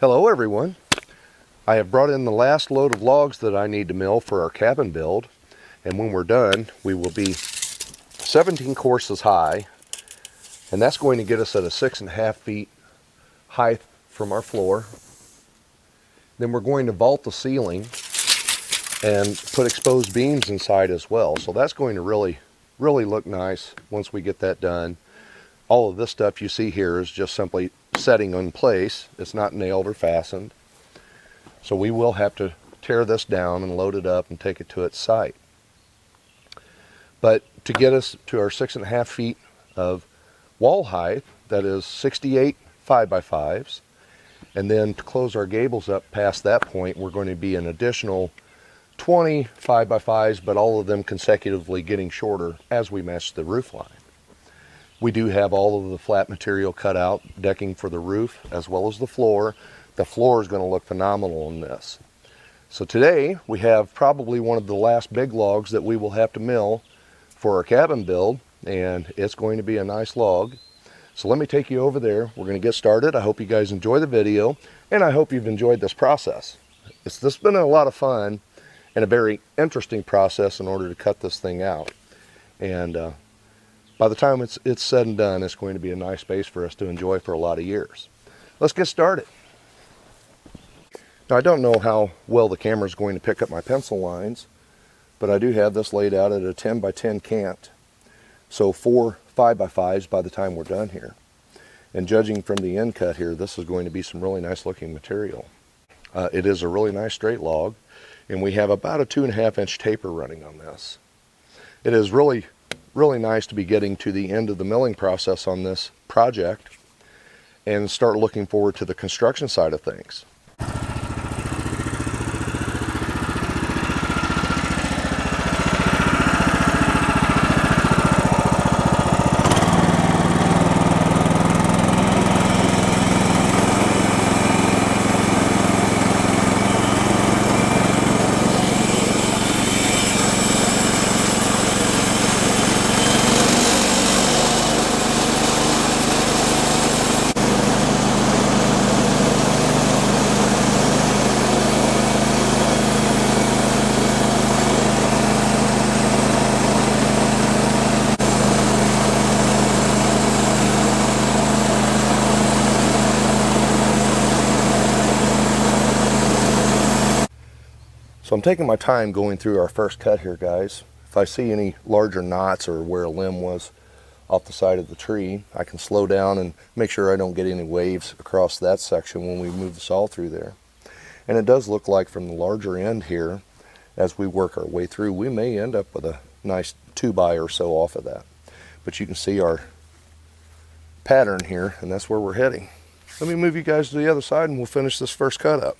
Hello everyone. I have brought in the last load of logs that I need to mill for our cabin build, and when we're done we will be 17 courses high, and that's going to get us at a 6.5 feet height from our floor. Then we're going to vault the ceiling and put exposed beams inside as well, so that's going to really look nice once we get that done. All of this stuff you see here is just simply setting in place. It's not nailed or fastened. So we will have to tear this down and load it up and take it to its site. But to get us to our 6.5 feet of wall height, that is 68 5x5s, and then to close our gables up past that point, we're going to be an additional 20 5x5s, but all of them consecutively getting shorter as we match the roof line. We do have all of the flat material cut out, decking for the roof as well as the floor. The floor is going to look phenomenal in this. So today we have probably one of the last big logs that we will have to mill for our cabin build, and it's going to be a nice log. So let me take you over there. We're going to get started. I hope you guys enjoy the video, and I hope you've enjoyed this process. This has been a lot of fun and a very interesting process in order to cut this thing out. And by the time it's said and done, it's going to be a nice space for us to enjoy for a lot of years. Let's get started. Now, I don't know how well the camera is going to pick up my pencil lines, but I do have this laid out at a 10 by 10 cant. So 4 5x5s by the time we're done here. And judging from the end cut here, this is going to be some really nice looking material. It is a really nice straight log, and we have about a 2.5 inch taper running on this. It is really nice to be getting to the end of the milling process on this project and start looking forward to the construction side of things. So I'm taking my time going through our first cut here, guys. If I see any larger knots or where a limb was off the side of the tree, I can slow down and make sure I don't get any waves across that section when we move the saw through there. And it does look like from the larger end here, as we work our way through, we may end up with a nice 2x or so off of that. But you can see our pattern here, and that's where we're heading. Let me move you guys to the other side and we'll finish this first cut up.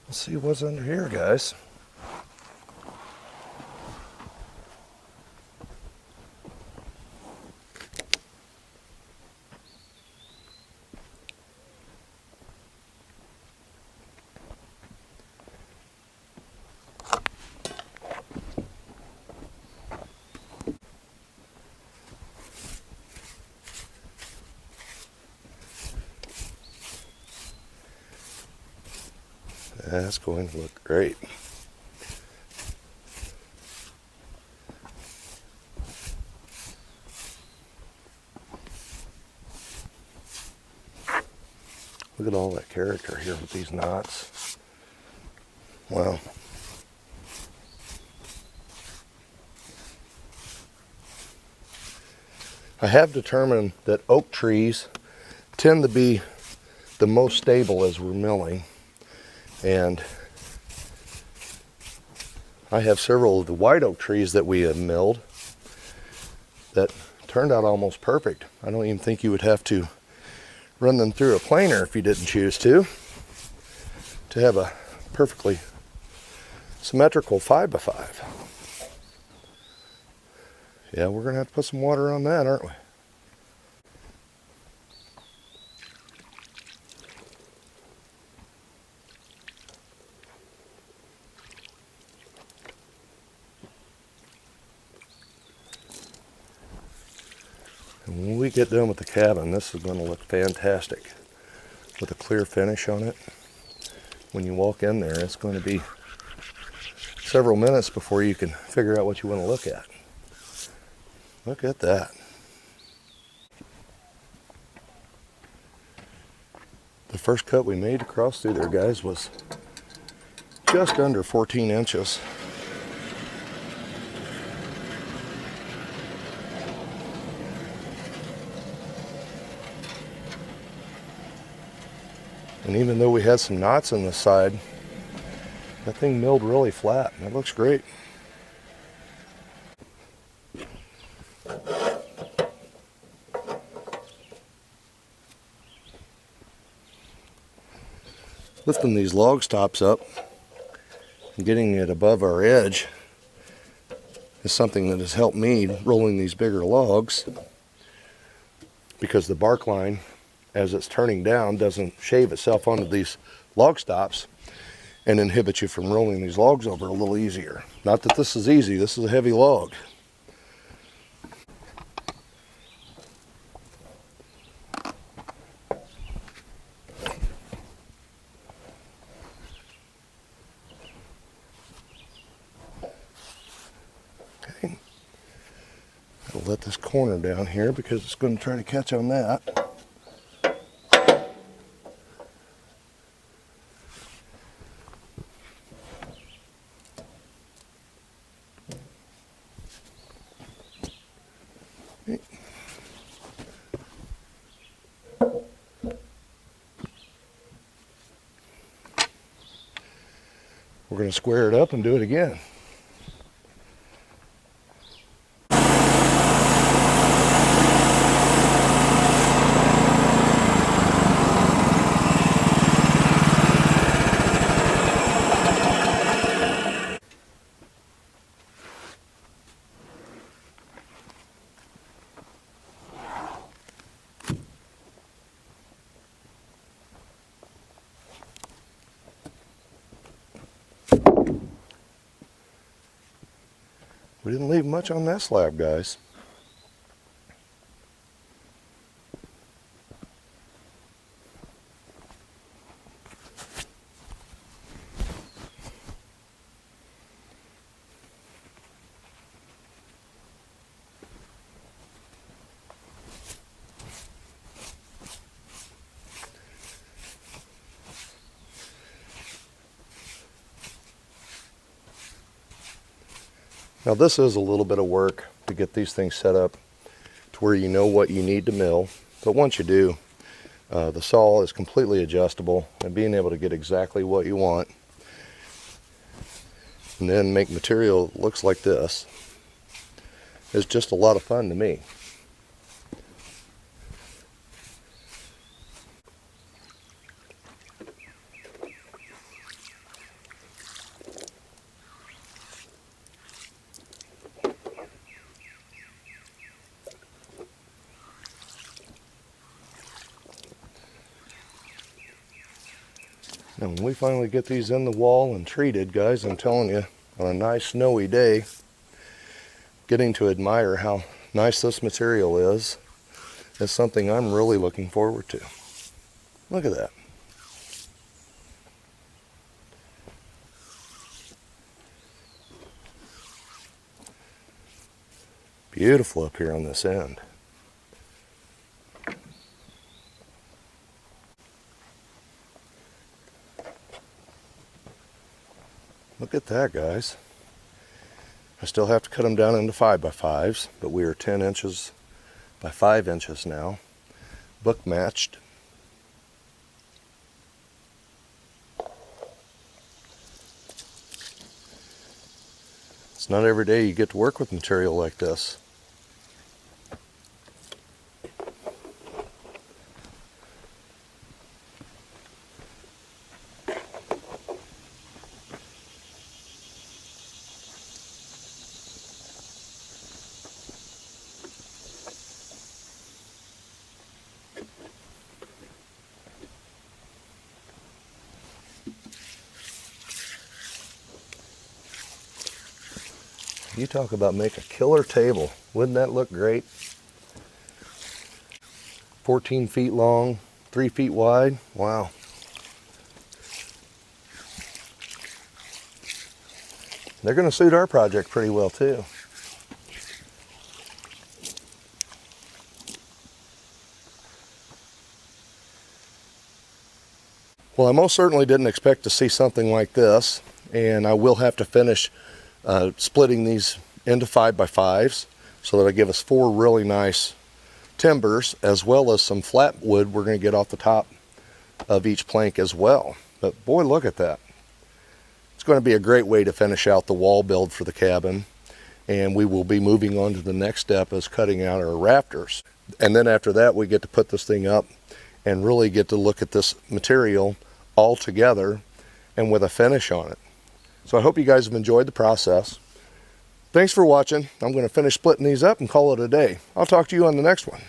Let's see what's under here, guys. That's going to look great. Look at all that character here with these knots. Wow. I have determined that oak trees tend to be the most stable as we're milling, and I have several of the white oak trees that we have milled that turned out almost perfect. I don't even think you would have to run them through a planer if you didn't choose to have a perfectly symmetrical 5x5. Yeah, we're gonna have to put some water on that, aren't we? And when we get done with the cabin, this is going to look fantastic with a clear finish on it. When you walk in there, it's going to be several minutes before you can figure out what you want to look at. Look at that. The first cut we made across through there, guys, was just under 14 inches. And even though we had some knots in the side, that thing milled really flat. That looks great. Lifting these log stops up and getting it above our edge is something that has helped me rolling these bigger logs, because the bark line, as it's turning down, doesn't shave itself onto these log stops and inhibit you from rolling these logs over a little easier. Not that this is easy, this is a heavy log. Okay, I'll let this corner down here because it's going to try to catch on that. We're going to square it up and do it again. We didn't leave much on that slab, guys. Now this is a little bit of work to get these things set up to where you know what you need to mill, but once you do, the saw is completely adjustable, and being able to get exactly what you want and then make material that looks like this is just a lot of fun to me. And when we finally get these in the wall and treated, guys, I'm telling you, on a nice snowy day, getting to admire how nice this material is something I'm really looking forward to. Look at that. Beautiful up here on this end. Look at that, guys. I still have to cut them down into 5x5s, but we are 10 inches by 5 inches now, book matched. It's not every day you get to work with material like this. You talk about make a killer table. Wouldn't that look great? 14 feet long, 3 feet wide. Wow. They're going to suit our project pretty well too. Well, I most certainly didn't expect to see something like this, and I will have to finish splitting these into 5x5s so that I give us 4 really nice timbers, as well as some flat wood we're going to get off the top of each plank as well. But boy, look at that. It's going to be a great way to finish out the wall build for the cabin, and we will be moving on to the next step as cutting out our rafters. And then after that, we get to put this thing up and really get to look at this material all together and with a finish on it. So I hope you guys have enjoyed the process. Thanks for watching. I'm going to finish splitting these up and call it a day. I'll talk to you on the next one.